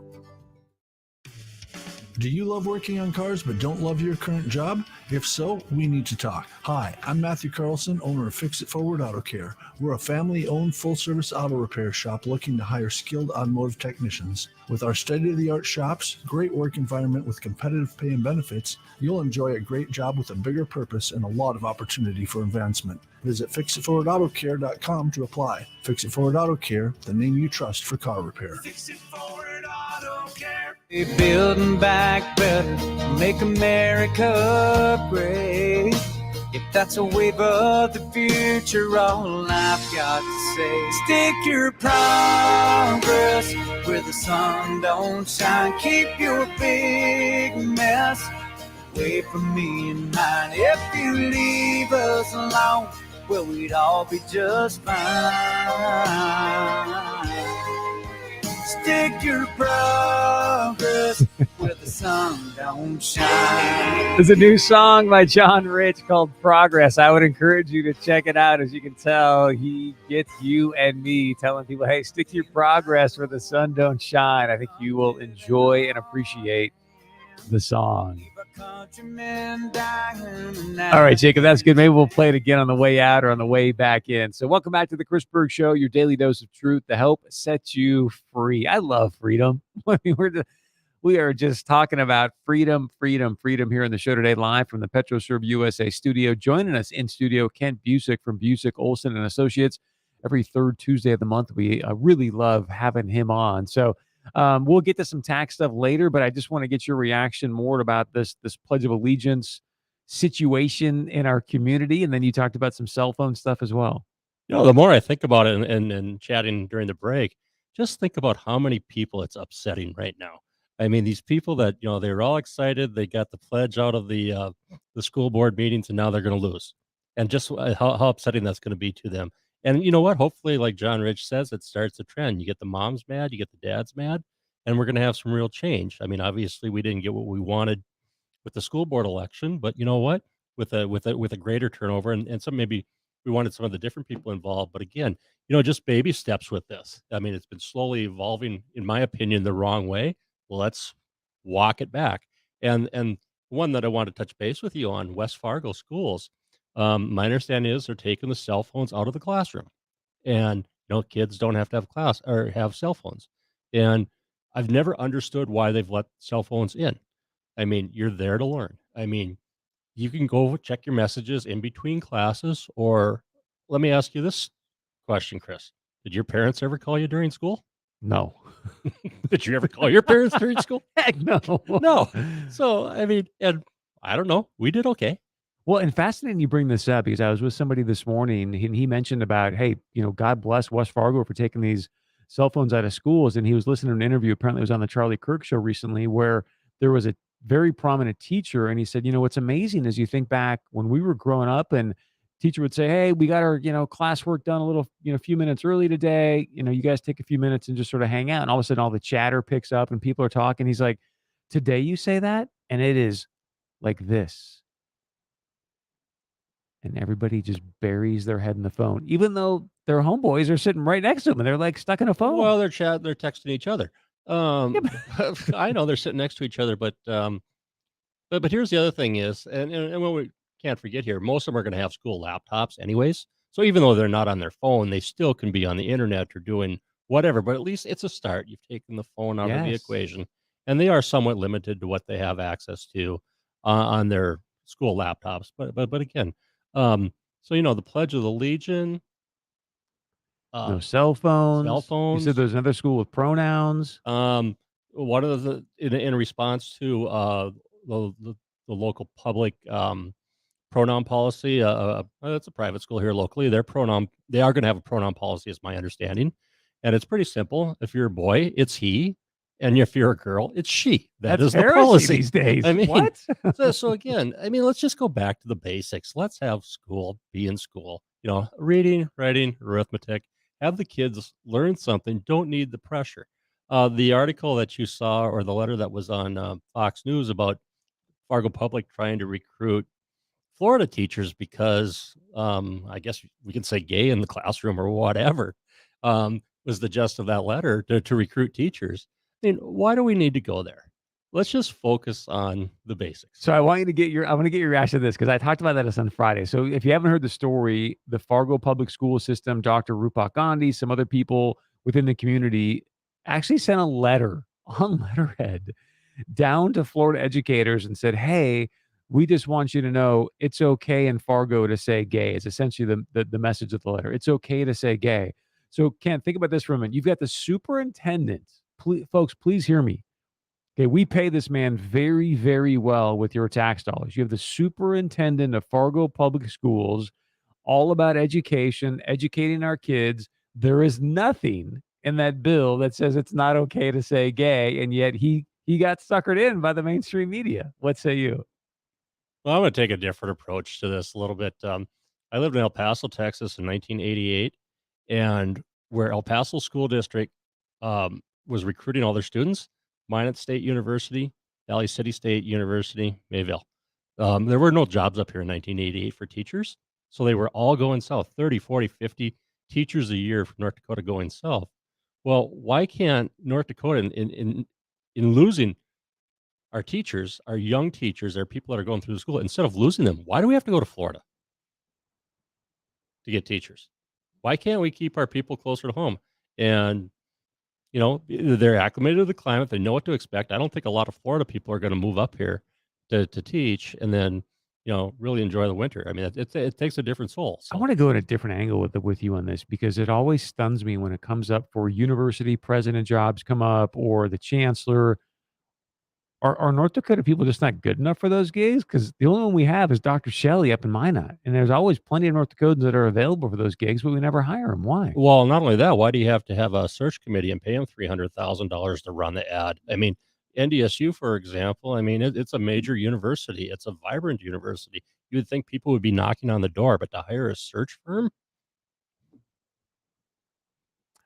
Do you love working on cars but don't love your current job? If so, we need to talk. Hi, I'm Matthew Carlson, owner of Fix It Forward Auto Care. We're a family-owned full-service auto repair shop looking to hire skilled automotive technicians. With our state-of-the-art shops, great work environment with competitive pay and benefits, you'll enjoy a great job with a bigger purpose and a lot of opportunity for advancement. Visit FixItForwardAutoCare.com to apply. Fix It Forward Auto Care, the name you trust for car repair. Fix It Forward Auto Care. Building back better, make America great. If that's a wave of the future, all I've got to say, stick your progress where the sun don't shine. Keep your big mess away from me and mine. If you leave us alone, well, we'd all be just fine. Stick your progress where the sun don't shine. There's a new song by John Rich called Progress. I would encourage you to check it out. As you can tell, he gets you and me telling people, hey, stick to your progress where the sun don't shine. I think you will enjoy and appreciate the song. All right, Jacob, that's good. Maybe we'll play it again on the way out or on the way back in. So welcome back to the Chris Berg Show, your daily dose of truth to help set you free. I love freedom. I mean, we are just talking about freedom here in the show today, live from the PetroServe USA studio. Joining us in studio, Kent Busick from Busick, Olson and Associates. Every third Tuesday of the month, we really love having him on. So we'll get to some tax stuff later, but I just want to get your reaction more about this Pledge of Allegiance situation in our community. And then you talked about some cell phone stuff as well. You know, the more I think about it and chatting during the break, just think about how many people it's upsetting right now. I mean, these people that, you know, they were all excited. They got the pledge out of the school board meetings, and now they're going to lose. And just how upsetting that's going to be to them. And you know what? Hopefully, like John Rich says, it starts a trend. You get the moms mad, you get the dads mad, and we're going to have some real change. I mean, obviously, we didn't get what we wanted with the school board election, but you know what? With a greater turnover, and some maybe we wanted some of the different people involved. But again, you know, just baby steps with this. I mean, it's been slowly evolving, in my opinion, the wrong way. Let's walk it back. And one that I want to touch base with you on, West Fargo schools. My understanding is they're taking the cell phones out of the classroom, and you know, kids don't have to have class or have cell phones. And I've never understood why they've let cell phones in. I mean, you're there to learn. I mean, you can go check your messages in between classes, or let me ask you this question, Chris. Did your parents ever call you during school? No. Did you ever call your parents during school? Heck no. No. So, I mean, and I don't know. We did okay. Well, and fascinating you bring this up because I was with somebody this morning and he mentioned about, hey, God bless West Fargo for taking these cell phones out of schools. And he was listening to an interview, apparently it was on the Charlie Kirk show recently, where there was a very prominent teacher. And he said, what's amazing is you think back when we were growing up and teacher would say, hey, we got our, classwork done a little, few minutes early today. You guys take a few minutes and just sort of hang out. And all of a sudden all the chatter picks up and people are talking. He's like, today you say that and it is like this. And everybody just buries their head in the phone, even though their homeboys are sitting right next to them and they're like stuck in a phone. Well, they're texting each other. I know they're sitting next to each other, but here's the other thing is, and what we can't forget here, most of them are going to have school laptops anyways. So even though they're not on their phone, they still can be on the internet or doing whatever, but at least it's a start. You've taken the phone out of the equation, and they are somewhat limited to what they have access to on their school laptops. But again, so the Pledge of the Legion, no cell phones. You said there's another school with pronouns. One of the in response to the local public pronoun policy. That's a private school here locally. They are going to have a pronoun policy, is my understanding, and it's pretty simple. If you're a boy, it's he, and if you're a girl, it's she. That's the policy these days. I mean, what? so again, let's just go back to the basics. Let's have school be in school. Reading, writing, arithmetic. Have the kids learn something. Don't need the pressure. The article that you saw, or the letter that was on Fox News about Fargo Public trying to recruit Florida teachers because I guess we can say gay in the classroom or whatever, was the gist of that letter to recruit teachers. Why do we need to go there? Let's just focus on the basics. So I want to get your reaction to this because I talked about that on Friday. So if you haven't heard the story, the Fargo Public School System, Dr. Rupak Gandhi, some other people within the community actually sent a letter on letterhead down to Florida educators and said, hey, we just want you to know it's okay in Fargo to say gay. It's essentially the message of the letter. It's okay to say gay. So Ken, think about this for a minute. You've got the superintendent. Folks, please hear me. Okay, we pay this man very, very well with your tax dollars. You have the superintendent of Fargo Public Schools, all about education, educating our kids. There is nothing in that bill that says it's not okay to say gay, and yet he got suckered in by the mainstream media. What say you? Well, I'm going to take a different approach to this a little bit. I lived in El Paso, Texas in 1988, and where El Paso School District was recruiting all their students, Minot State University, Valley City State University, Mayville. There were no jobs up here in 1988 for teachers, so they were all going south, 30, 40, 50 teachers a year from North Dakota going south. Well, why can't North Dakota, in losing our teachers, our young teachers, our people that are going through the school, instead of losing them, why do we have to go to Florida to get teachers? Why can't we keep our people closer to home? And they're acclimated to the climate. They know what to expect. I don't think a lot of Florida people are going to move up here to teach and then, really enjoy the winter. I mean, it takes a different soul. So. I want to go at a different angle with you on this because it always stuns me when it comes up for university president jobs come up or the chancellor. Are North Dakota people just not good enough for those gigs? Because the only one we have is Dr. Shelley up in Minot. And there's always plenty of North Dakotans that are available for those gigs, but we never hire them. Why? Well, not only that, why do you have to have a search committee and pay them $300,000 to run the ad? I mean, NDSU, for example, it's a major university. It's a vibrant university. You would think people would be knocking on the door, but to hire a search firm?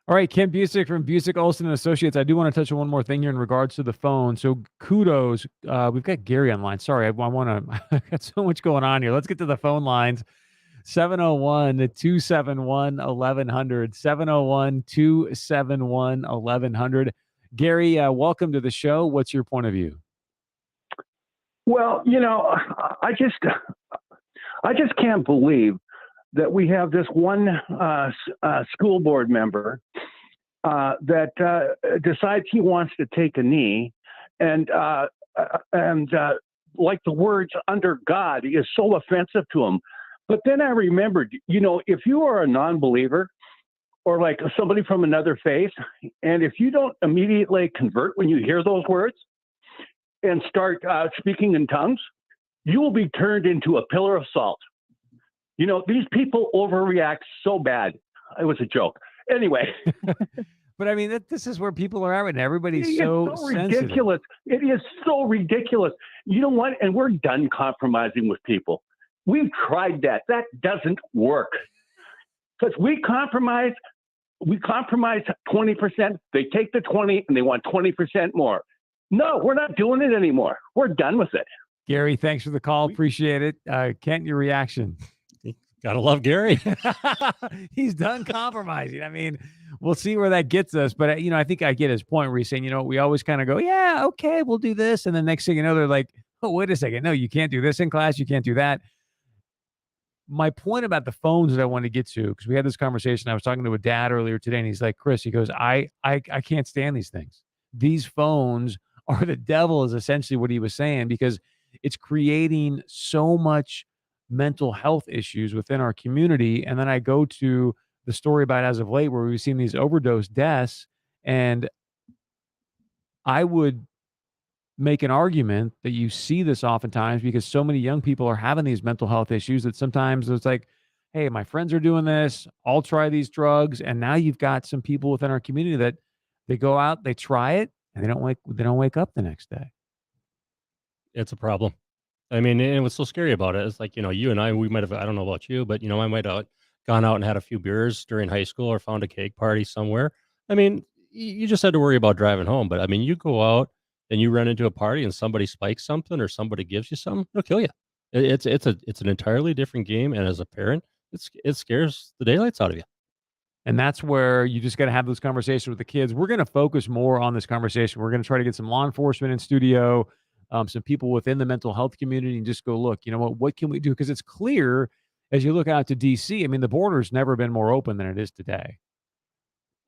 All right, Ken Busick from Busick, Olson & Associates. I do want to touch on one more thing here in regards to the phone. So kudos. We've got Gary online. Sorry, I got so much going on here. Let's get to the phone lines. 701-271-1100. 701-271-1100. Gary, welcome to the show. What's your point of view? Well, I just can't believe that we have this one school board member that decides he wants to take a knee, and like the words "under God" is so offensive to him. But then I remembered, if you are a non-believer, or like somebody from another faith. And if you don't immediately convert when you hear those words and start speaking in tongues, you will be turned into a pillar of salt. You know, these people overreact so bad. It was a joke. Anyway. But I mean, this is where people are at right now. Everybody's It's so sensitive. ridiculous. It is so ridiculous. You know what? And we're done compromising with people. We've tried that. That doesn't work. Because we compromise 20%. They take the 20 and they want 20% more. No, we're not doing it anymore. We're done with it. Gary, thanks for the call. Appreciate it. Kent, your reaction. Gotta love Gary. He's done compromising. I mean, we'll see where that gets us. But, I think I get his point where he's saying, we always kind of go, yeah, okay, we'll do this. And the next thing you know, they're like, oh, wait a second. No, you can't do this in class. You can't do that. My point about the phones that I want to get to, because we had this conversation. I was talking to a dad earlier today, and he's like, Chris, he goes, I can't stand these things. These phones are the devil is essentially what he was saying, because it's creating so much mental health issues within our community. And then I go to the story about as of late where we've seen these overdose deaths, and I would make an argument that you see this oftentimes because so many young people are having these mental health issues that sometimes it's like, hey, my friends are doing this, I'll try these drugs. And now you've got some people within our community that they go out, they try it, and they don't wake up the next day. It's a problem. I mean, and what's so scary about it is like, you and I, we might have, I don't know about you, but, I might have gone out and had a few beers during high school or found a cake party somewhere. I mean, you just had to worry about driving home. But I mean, you go out and you run into a party and somebody spikes something or somebody gives you something, it'll kill you. It's an entirely different game. And as a parent, it scares the daylights out of you. And that's where you just got to have those conversations with the kids. We're going to focus more on this conversation. We're going to try to get some law enforcement in studio, some people within the mental health community, and just go, look, what can we do? Because it's clear as you look out to DC, I mean, the border's never been more open than it is today.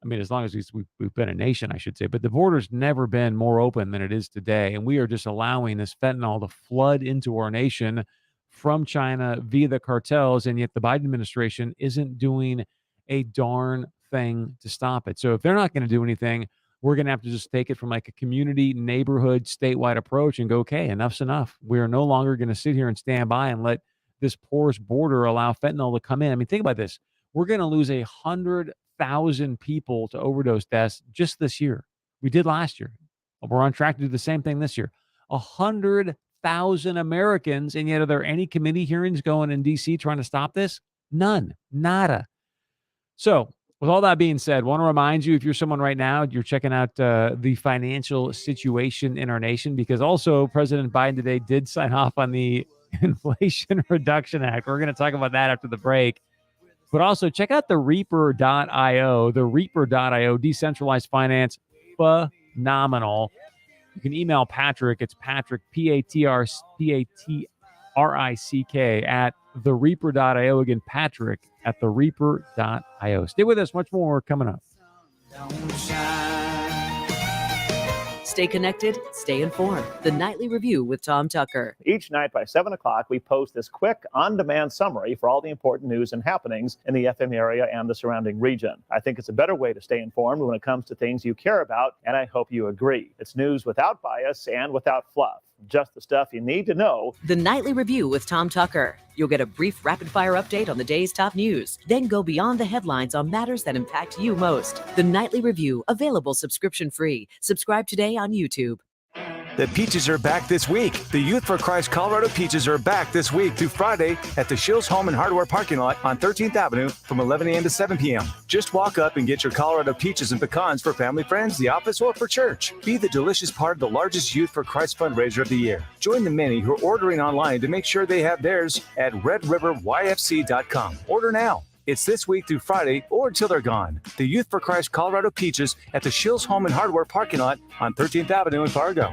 I mean, as long as we've been a nation, I should say, but the border's never been more open than it is today. And we are just allowing this fentanyl to flood into our nation from China via the cartels. And yet the Biden administration isn't doing a darn thing to stop it. So if they're not going to do anything, we're going to have to just take it from like a community, neighborhood, statewide approach and go, okay, enough's enough. We are no longer going to sit here and stand by and let this porous border allow fentanyl to come in. I mean, think about this. We're going to lose 100,000 people to overdose deaths just this year. We did last year. We're on track to do the same thing this year. 100,000 Americans, and yet are there any committee hearings going in D.C. trying to stop this? None. Nada. So with all that being said, want to remind you, if you're someone right now, you're checking out the financial situation in our nation, because also President Biden today did sign off on the Inflation Reduction Act. We're going to talk about that after the break. But also check out the Reaper.io, the Reaper.io, decentralized finance, phenomenal. You can email Patrick. It's Patrick, Patrick, at the Reaper.io. Again, Patrick at the Reaper.io. Stay with us. Much more coming up. Stay connected, stay informed. The Nightly Review with Tom Tucker. Each night by 7 o'clock, we post this quick, on-demand summary for all the important news and happenings in the FM area and the surrounding region. I think it's a better way to stay informed when it comes to things you care about, and I hope you agree. It's news without bias and without fluff. Just the stuff you need to know. The Nightly Review with Tom Tucker. You'll get a brief rapid-fire update on the day's top news, then go beyond the headlines on matters that impact you most. The Nightly Review, available subscription-free. Subscribe today on YouTube. The Peaches are back this week. The Youth for Christ Colorado Peaches are back this week through Friday at the Shills Home and Hardware parking lot on 13th Avenue from 11 a.m. to 7 p.m. Just walk up and get your Colorado peaches and pecans for family, friends, the office, or for church. Be the delicious part of the largest Youth for Christ fundraiser of the year. Join the many who are ordering online to make sure they have theirs at redriveryfc.com. Order now. It's this week through Friday or until they're gone. The Youth for Christ Colorado Peaches at the Shills Home and Hardware parking lot on 13th Avenue in Fargo.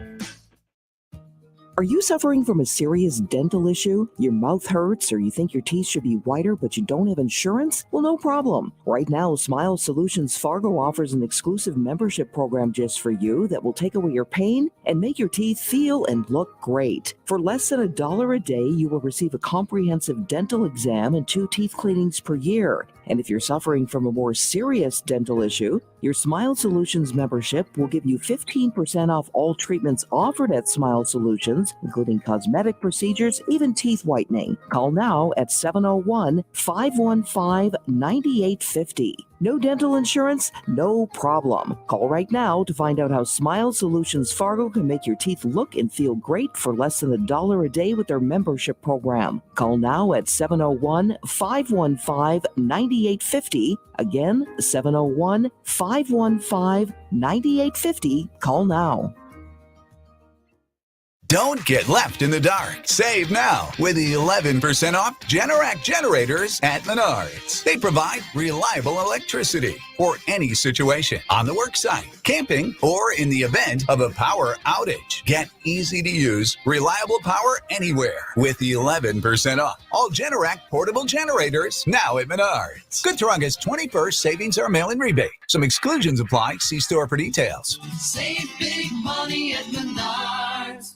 Are you suffering from a serious dental issue? Your mouth hurts, or you think your teeth should be whiter but you don't have insurance? Well, no problem. Right now, Smile Solutions Fargo offers an exclusive membership program just for you that will take away your pain and make your teeth feel and look great. For less than $1 a day, you will receive a comprehensive dental exam and 2 teeth cleanings per year. And if you're suffering from a more serious dental issue, your Smile Solutions membership will give you 15% off all treatments offered at Smile Solutions, including cosmetic procedures, even teeth whitening. Call now at 701-515-9850. No dental insurance? No problem. Call right now to find out how Smile Solutions Fargo can make your teeth look and feel great for less than $1 a day with their membership program. Call now at 701-515-9850. Again, 701-515-9850. Call now. Don't get left in the dark. Save now with the 11% off Generac generators at Menards. They provide reliable electricity for any situation on the work site, camping, or in the event of a power outage. Get easy to use, reliable power anywhere with the 11% off all Generac portable generators now at Menards. Good through August 21st. Savings are mail-in rebate. Some exclusions apply. See store for details. Save big money at Menards.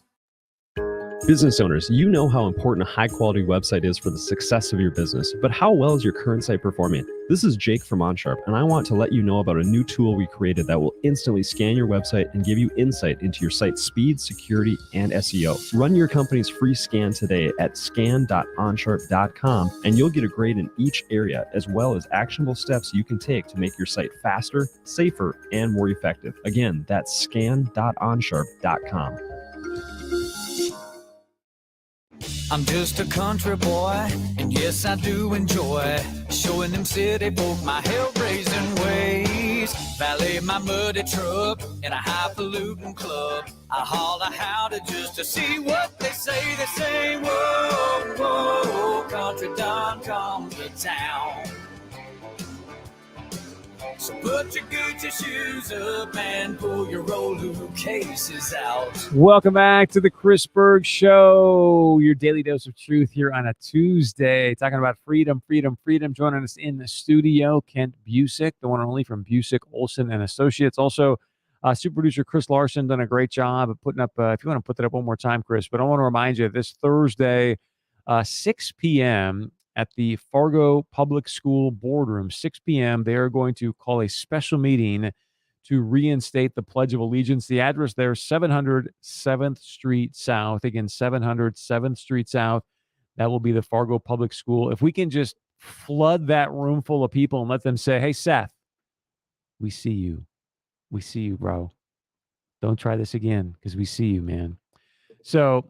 Business owners, you know how important a high-quality website is for the success of your business, but how well is your current site performing? This is Jake from OnSharp, and I want to let you know about a new tool we created that will instantly scan your website and give you insight into your site's speed, security, and SEO. Run your company's free scan today at scan.onsharp.com, and you'll get a grade in each area, as well as actionable steps you can take to make your site faster, safer, and more effective. Again, that's scan.onsharp.com. I'm just a country boy, and yes, I do enjoy showing them city folk my hell-raising ways. Valet my muddy truck in a highfalutin club. I holler howdy just to see what they say. They say, whoa, whoa, country don comes to town. So put your Gucci shoes up and pull your Rolu cases out. Welcome back to the Chris Berg Show, your daily dose of truth here on a Tuesday, talking about freedom, freedom, freedom. Joining us in the studio, Kent Busick, the one and only from Busick, Olson and Associates. Also, super producer Chris Larson done a great job of putting up, if you want to put that up one more time, Chris, but I want to remind you this Thursday, 6 p.m., at the Fargo Public School Boardroom, 6 p.m., they are going to call a special meeting to reinstate the Pledge of Allegiance. The address there, 700 7th Street South. Again, 700 7th Street South. That will be the Fargo Public School. If we can just flood that room full of people and let them say, hey, Seth, we see you. We see you, bro. Don't try this again because we see you, man. So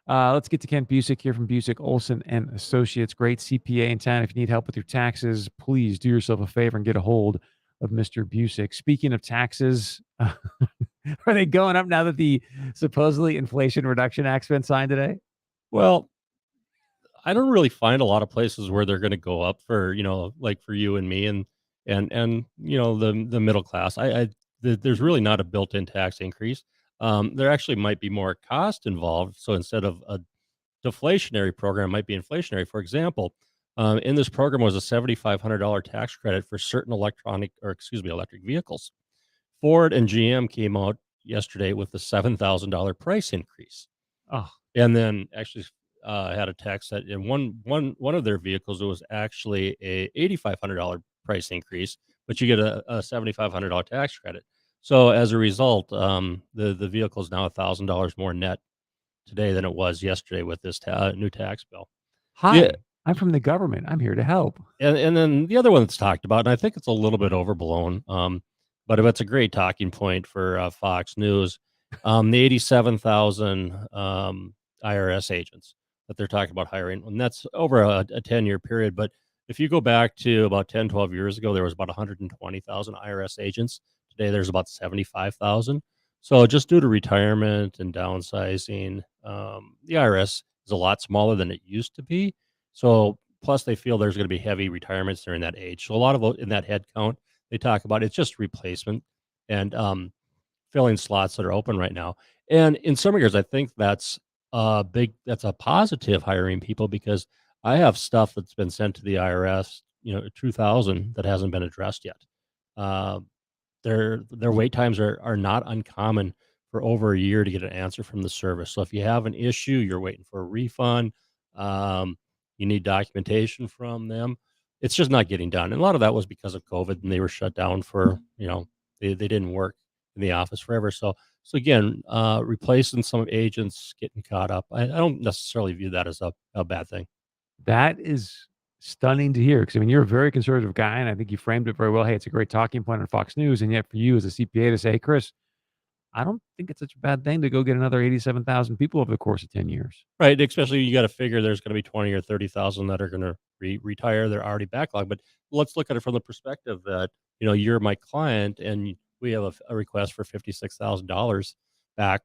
let's get to Kent Busick here from Busick, Olson and Associates. Great CPA in town. If you need help with your taxes, please do yourself a favor and get a hold of Mr. Busick. Speaking of taxes, are they going up now that the supposedly Inflation Reduction Act's been signed today? Well, I don't really find a lot of places where they're going to go up for, like for you and me and the middle class. There's really not a built-in tax increase. There actually might be more cost involved. So instead of a deflationary program, might be inflationary. For example, in this program was a $7,500 tax credit for certain electric vehicles. Ford and GM came out yesterday with a $7,000 price increase. Oh, and then actually had a tax that in one of their vehicles, it was actually a $8,500 price increase, but you get a $7,500 tax credit. So as a result, the vehicle is now $1,000 more net today than it was yesterday with this new tax bill. Hi, Yeah. I'm from the government. I'm here to help. And then the other one that's talked about, and I think it's a little bit overblown, but it's a great talking point for Fox News, the 87,000 IRS agents that they're talking about hiring, and that's over a 10-year period. But if you go back to about 10, 12 years ago, there was about 120,000 IRS agents. Today, there's about 75,000. So just due to retirement and downsizing, the IRS is a lot smaller than it used to be. So plus they feel there's going to be heavy retirements during that age. So a lot of in that head count, they talk about it's just replacement and filling slots that are open right now. And in some years, I think that's that's a positive hiring people, because I have stuff that's been sent to the IRS, 2000, that hasn't been addressed yet. Uh, their wait times are not uncommon for over a year to get an answer from the service. So if you have an issue, you're waiting for a refund, um, you need documentation from them. It's just not getting done. And a lot of that was because of COVID, and they were shut down for, they didn't work in the office forever. So again, replacing some agents, getting caught up, I don't necessarily view that as a bad thing. That is stunning to hear, because I mean, you're a very conservative guy, and I think you framed it very well. Hey, it's a great talking point on Fox News, and yet for you as a CPA to say, hey, Chris, I don't think it's such a bad thing to go get another 87,000 people over the course of 10 years. Right. Especially, you got to figure there's going to be 20 or 30,000 that are going to retire. They're already backlogged. But let's look at it from the perspective that, you're my client, and we have a request for $56,000 back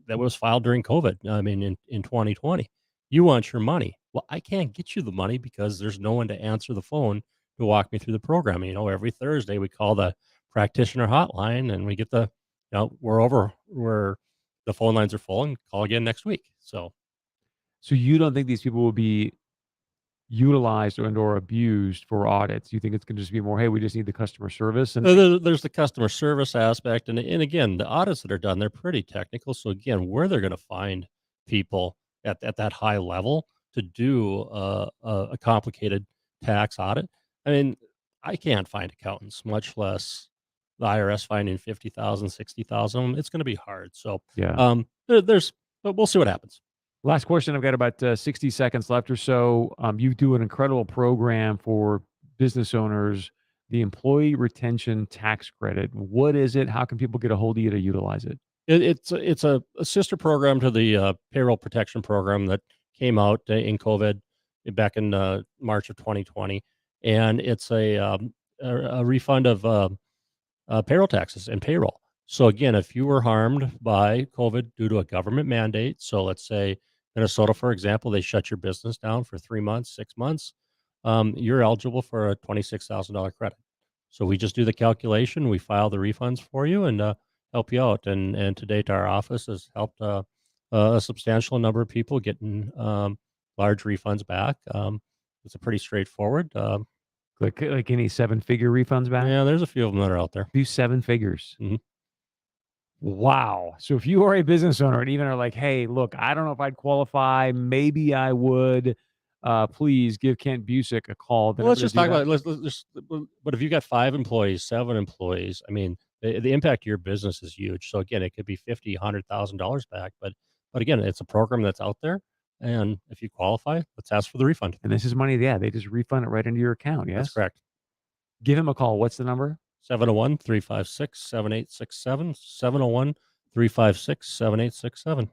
that was filed during COVID. I mean, in 2020, you want your money. Well, I can't get you the money because there's no one to answer the phone to walk me through the program. Every Thursday we call the practitioner hotline, and we get where the phone lines are full, and call again next week. So you don't think these people will be utilized or abused for audits? You think it's going to just be more, hey, we just need the customer service? And there's the customer service aspect, and again, the audits that are done, they're pretty technical. So again, where they're going to find people at that high level to do a complicated tax audit? I mean, I can't find accountants, much less the IRS finding 50,000, 60,000. It's going to be hard. So yeah, but we'll see what happens. Last question. I've got about 60 seconds left or so. You do an incredible program for business owners, the Employee Retention Tax Credit. What is it? How can people get a hold of you to utilize it? It's a sister program to the payroll protection program that came out in COVID back in March of 2020, and it's a refund of payroll taxes and payroll. So again, if you were harmed by COVID due to a government mandate, so let's say Minnesota, for example, they shut your business down for 3 months, 6 months, you're eligible for a $26,000 credit. So we just do the calculation, we file the refunds for you, and help you out. And to date, our office has helped a substantial number of people getting large refunds back. It's a pretty straightforward. Like any 7-figure refunds back? Yeah, there's a few of them that are out there. Do 7 figures. Mm-hmm. Wow. So if you are a business owner and even are like, hey, look, I don't know if I'd qualify. Maybe I would. Please give Kent Busick a call. Well, let's just talk about it. But if you got 5 employees, 7 employees, I mean, the impact to your business is huge. So again, it could be $50,000, $100,000 back. But again, it's a program that's out there. And if you qualify, let's ask for the refund. And this is money, they just refund it right into your account, yes? That's correct. Give him a call. What's the number? 701-356-7867. 701-356-7867.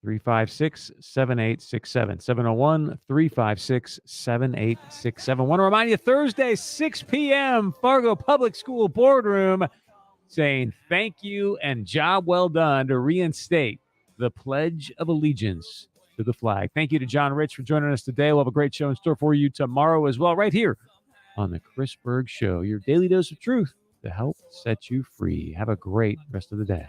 356-7867. 701-356-7867. Want to remind you, Thursday, 6 p.m., Fargo Public School Boardroom, saying thank you and job well done to reinstate the Pledge of Allegiance to the flag. Thank you to John Rich for joining us today. We'll have a great show in store for you tomorrow as well, right here on the Chris Berg Show, your daily dose of truth to help set you free. Have a great rest of the day.